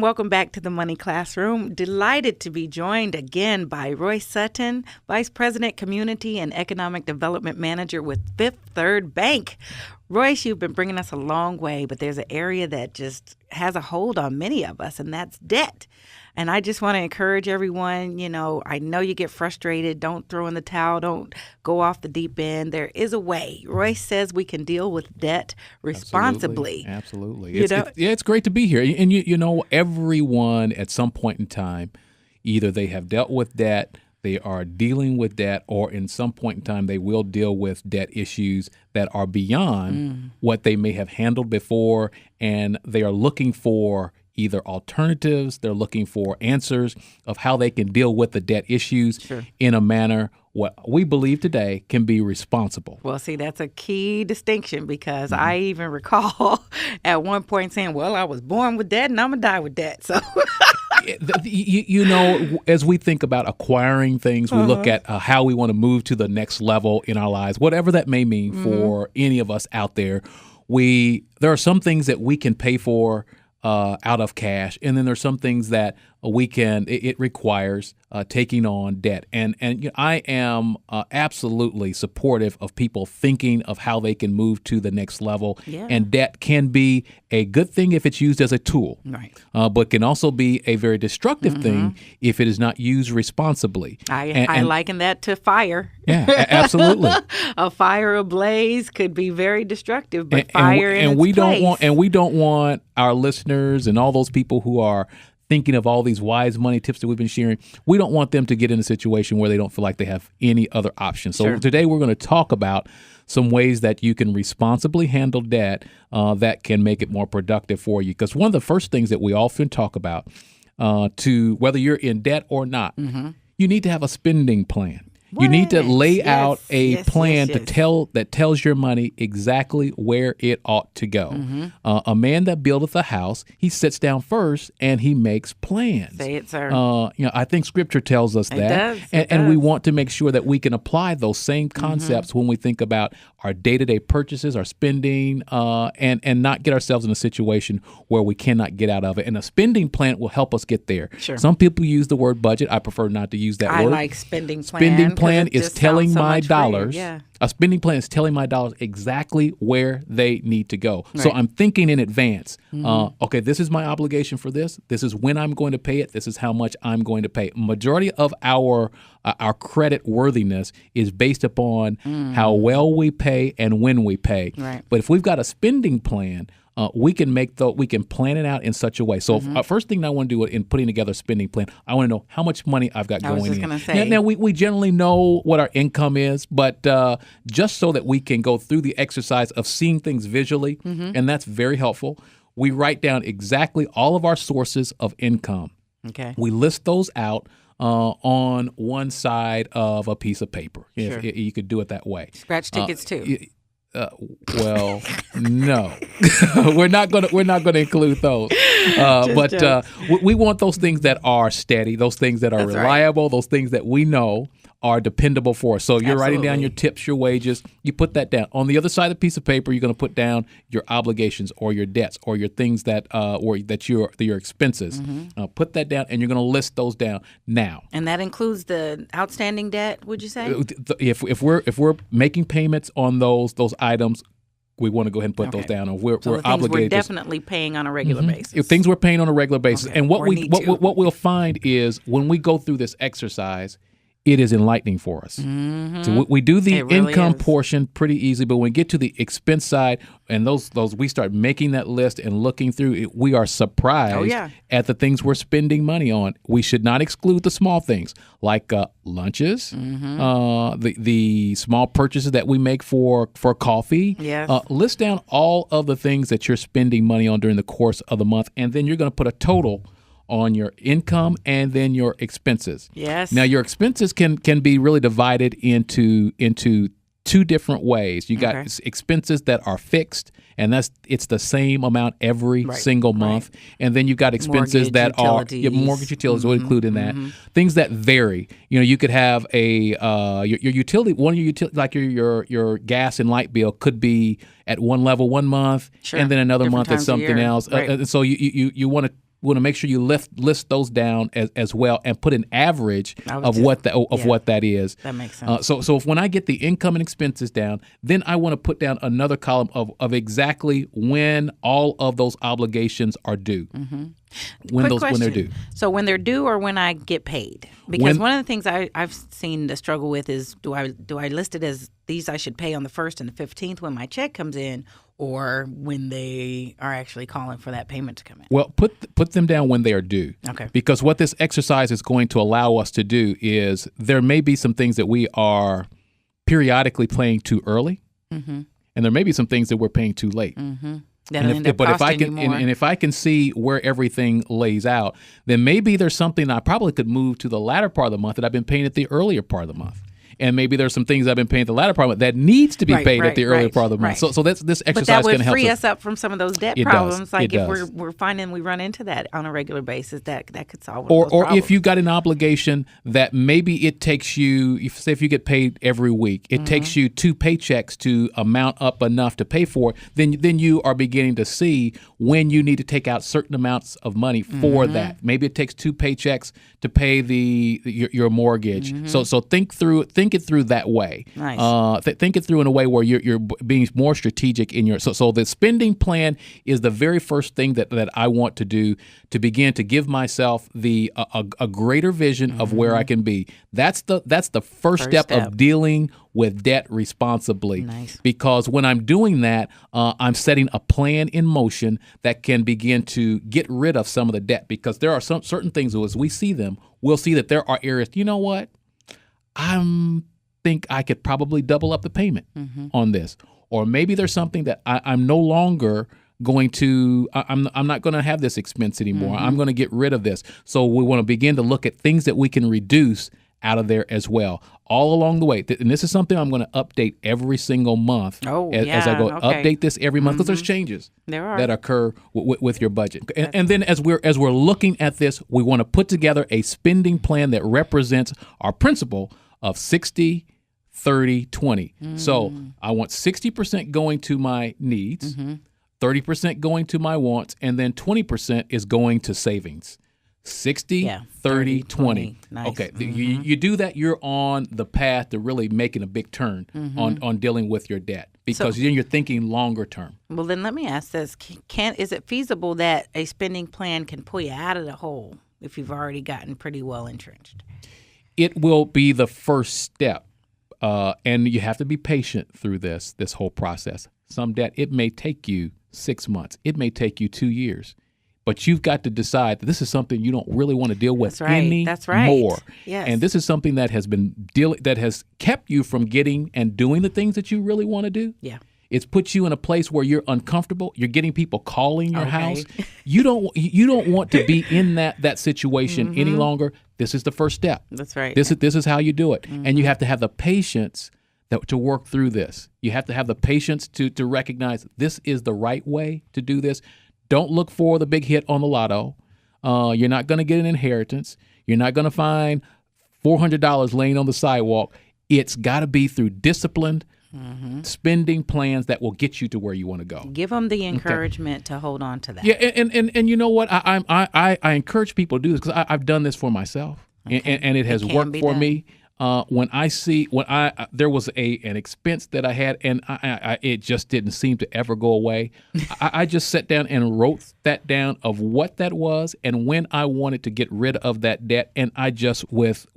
welcome back to the Money Classroom. Delighted to be joined again by Royce Sutton, Vice President, Community and Economic Development Manager with Fifth Third Bank. Royce, you've been bringing us a long way, but there's an area that just has a hold on many of us, and that's debt. And I just want to encourage everyone, I know you get frustrated. Don't throw in the towel. Don't go off the deep end. There is a way. Royce says we can deal with debt responsibly. Absolutely. It's great to be here. And, everyone at some point in time, either they have dealt with debt, they are dealing with debt, or in some point in time, they will deal with debt issues that are beyond what they may have handled before, and they are looking for either alternatives, they're looking for answers of how they can deal with the debt issues in a manner what we believe today can be responsible. Well, see, that's a key distinction because I even recall at one point saying, well, I was born with debt and I'm going to die with debt. So, as we think about acquiring things, we look at how we want to move to the next level in our lives, whatever that may mean for any of us out there. There are some things that we can pay for out of cash, and then there's some things that it requires taking on debt. And I am absolutely supportive of people thinking of how they can move to the next level. Yeah. And debt can be a good thing if it's used as a tool, right? But can also be a very destructive thing if it is not used responsibly. I liken that to fire. Yeah, absolutely. A fire ablaze could be very destructive, but we don't want our listeners and all those people who are thinking of all these wise money tips that we've been sharing, we don't want them to get in a situation where they don't feel like they have any other options. So today we're going to talk about some ways that you can responsibly handle debt that can make it more productive for you. Because one of the first things that we often talk about, to whether you're in debt or not, you need to have a spending plan. You need to lay out a plan that tells your money exactly where it ought to go. A man that buildeth a house, he sits down first and he makes plans. Say it, sir. I think Scripture tells us that, and we want to make sure that we can apply those same concepts when we think about our day-to-day purchases, our spending, and not get ourselves in a situation where we cannot get out of it. And a spending plan will help us get there. Sure. Some people use the word budget. I prefer not to use that word. I like spending plan. Spending plan is telling my dollars. A spending plan is telling my dollars exactly where they need to go. Right. So I'm thinking in advance. Okay, this is my obligation for this. This is when I'm going to pay it. This is how much I'm going to pay. Majority of our credit worthiness is based upon how well we pay and when we pay. Right. But if we've got a spending plan, we can plan it out in such a way. So first thing I want to do in putting together a spending plan, I want to know how much money I've got going in. Now we generally know what our income is, but just so that we can go through the exercise of seeing things visually, and that's very helpful, we write down exactly all of our sources of income. Okay. We list those out on one side of a piece of paper. Sure. If you could do it that way. Scratch tickets too. Well, no, we're not gonna include those. But we want those things that are steady, those things that are reliable, those things that we know are dependable for us. So you're writing down your tips, your wages. You put that down. On the other side of the piece of paper, you're going to put down your obligations or your debts or your things that your expenses. Put that down, and you're going to list those down now. And that includes the outstanding debt, would you say? If we're making payments on those items, we want to go ahead and put those down. Or we're obligated. We're definitely paying on a regular basis. Things we're paying on a regular basis, and what we'll find is when we go through this exercise, it is enlightening for us. So we do the income portion pretty easy, but when we get to the expense side and those we start making that list and looking through it, we are surprised at the things we're spending money on. We should not exclude the small things like lunches, the small purchases that we make for coffee. Yes. List down all of the things that you're spending money on during the course of the month, and then you're going to put a total on your income and then your expenses. Yes. Now your expenses can be really divided into two different ways. You got expenses that are fixed, and it's the same amount every single month. Right. And then you've got expenses mortgage utilities will include in that. Things that vary. You could have your utility, one of your utility, like your gas and light bill could be at one level one month, and then another month at something else. Right. So you want to We want to make sure you list those down as well and put an average of what that is. That makes sense. So if when I get the income and expenses down, then I want to put down another column of exactly when all of those obligations are due. Mm-hmm. When they're due. So when they're due or when I get paid? Because one of the things I've seen the struggle with is do I list it as these I should pay on the 1st and the 15th when my check comes in, or when they are actually calling for that payment to come in? Well, put them down when they are due. Okay. Because what this exercise is going to allow us to do is there may be some things that we are periodically paying too early, and there may be some things that we're paying too late. Mm-hmm. If I can see where everything lays out, then maybe there's something I probably could move to the latter part of the month that I've been paying at the earlier part of the month. And maybe there's some things I've been paying at the latter part of the month that needs to be paid at the earlier part of the month. So that's this exercise going to help. But that would free us up from some of those debt problems. Like if we're finding we run into that on a regular basis, that could solve those problems. Or if you got an obligation that maybe it takes you, say if you get paid every week, it takes you 2 paychecks to amount up enough to pay for it, then you are beginning to see when you need to take out certain amounts of money for that. Maybe it takes 2 paychecks to pay your mortgage. So think it through that way. Nice. Think it through in a way where you're being more strategic in your. So the spending plan is the very first thing that I want to do to begin to give myself a greater vision of where I can be. That's the first step of dealing with debt responsibly. Nice. Because when I'm doing that, I'm setting a plan in motion that can begin to get rid of some of the debt. Because there are some certain things as we see them, we'll see that there are areas. You know what? I think I could probably double up the payment on this, or maybe there's something that I'm no longer going to. I'm not going to have this expense anymore. I'm going to get rid of this. So we want to begin to look at things that we can reduce out of there as well, all along the way. And this is something I'm going to update every single month as I go. Okay. Update this every month because there's changes that occur with your budget. And then as we're looking at this, we want to put together a spending plan that represents our principle of 60, 30, 20. So I want 60% going to my needs, 30% going to my wants, and then 20% is going to savings. 60, 30, 20. Nice. Okay, you do that, you're on the path to really making a big turn on dealing with your debt, because then you're thinking longer term. Well, then let me ask this. Is it feasible that a spending plan can pull you out of the hole if you've already gotten pretty well entrenched? It will be the first step, and you have to be patient through this whole process. Some debt, it may take you 6 months. It may take you 2 years. But you've got to decide that this is something you don't really want to deal with anymore. Yes. And this is something that has kept you from getting and doing the things that you really want to do. Yeah. It's put you in a place where you're uncomfortable. You're getting people calling your house. You don't want to be in that situation any longer. This is the first step. That's right. This is how you do it. And you have to have the patience to work through this. You have to have the patience to recognize this is the right way to do this. Don't look for the big hit on the lotto. You're not going to get an inheritance. You're not going to find $400 laying on the sidewalk. It's got to be through disciplined spending plans that will get you to where you want to go. Give them the encouragement to hold on to that. Yeah, and you know what? I encourage people to do this because I've done this for myself, and it has worked for me. When there was an expense that I had, and it just didn't seem to ever go away. I just sat down and wrote that down of what that was and when I wanted to get rid of that debt, and I just with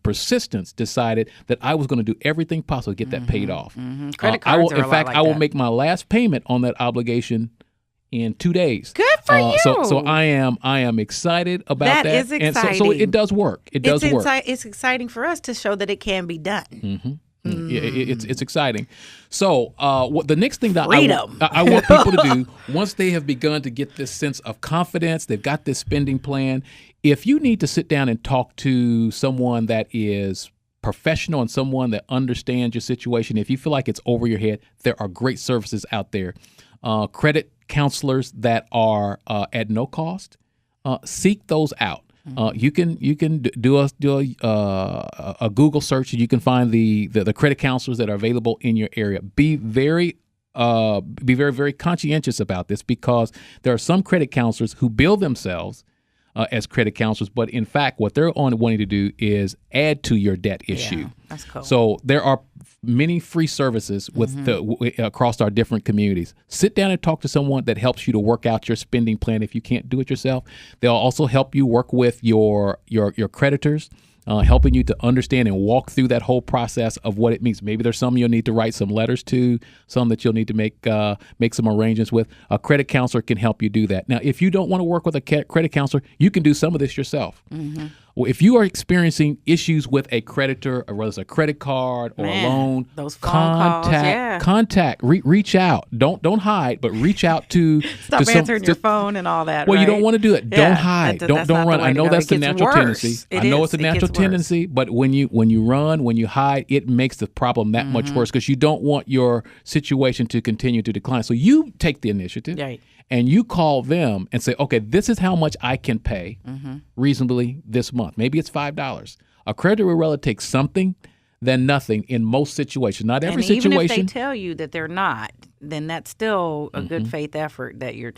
persistence decided that I was going to do everything possible to get that paid off. Credit cards are a lot like I will that. make my last payment on that obligation in 2 days. Good for you. So I am excited about that. That is exciting. And so it does work. It does work. It's exciting for us to show that it can be done. Yeah, it's exciting. So the next thing that Freedom. I want people to do, once they have begun to get this sense of confidence, they've got this spending plan, if you need to sit down and talk to someone that is professional and someone that understands your situation, if you feel like it's over your head, there are great services out there. Credit counselors that are at no cost. Seek those out. You can do a Google search and you can find the credit counselors that are available in your area. Be very be very, very conscientious about this, because there are some credit counselors who bill themselves as credit counselors, but in fact, what they're wanting to do is add to your debt issue. Yeah, that's cool. So there are many free services with across our different communities. Sit down and talk to someone that helps you to work out your spending plan if you can't do it yourself. They'll also help you work with your creditors, helping you to understand and walk through that whole process of what it means. Maybe there's some you'll need to write some letters to, some that you'll need to make some arrangements with. A credit counselor can help you do that. Now, if you don't want to work with a credit counselor, you can do some of this yourself. Well, if you are experiencing issues with a creditor, or whether it's a credit card or a loan, those phone calls, reach out. Don't hide, but reach out to stop answering your phone and all that. Well, right? You don't want to do that. Yeah, don't hide. Don't run. I know that's the natural tendency. I know it's a natural tendency, but when you run, when you hide, it makes the problem that much worse, because you don't want your situation to continue to decline. So you take the initiative. Right. And you call them and say, okay, this is how much I can pay reasonably this month. Maybe it's $5. A creditor would rather take something than nothing in most situations. Not every situation. Even if they tell you that they're not, then that's still a good faith effort that you're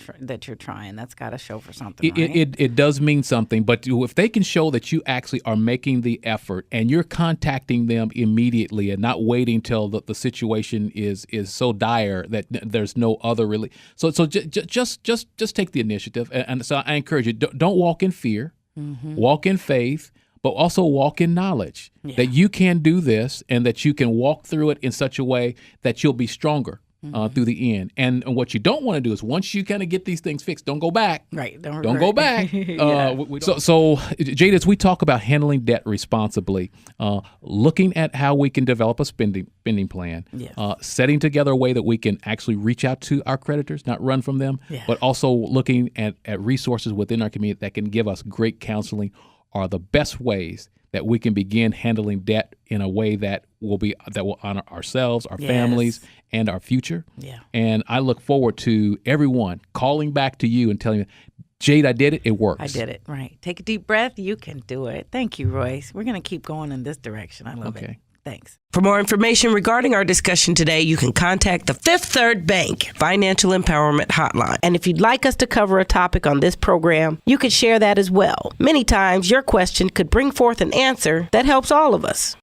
trying. That's got to show for something. It does mean something, but if they can show that you actually are making the effort and you're contacting them immediately and not waiting till the situation is so dire that there's no other relief. So just take the initiative, and so I encourage you, don't walk in fear, walk in faith, but also walk in knowledge that you can do this and that you can walk through it in such a way that you'll be stronger through the end. And what you don't want to do is, once you kind of get these things fixed, don't go back. Right. Don't go back. So Jade, as we talk about handling debt responsibly, looking at how we can develop a spending plan, setting together a way that we can actually reach out to our creditors, not run from them, but also looking at resources within our community that can give us great counseling, are the best ways that we can begin handling debt in a way that will honor ourselves, our families, and our future. Yeah. And I look forward to everyone calling back to you and telling you, Jade, I did it. It works. I did it. Right. Take a deep breath. You can do it. Thank you, Royce. We're going to keep going in this direction. I love it. Thanks. For more information regarding our discussion today, you can contact the Fifth Third Bank Financial Empowerment Hotline. And if you'd like us to cover a topic on this program, you could share that as well. Many times, your question could bring forth an answer that helps all of us.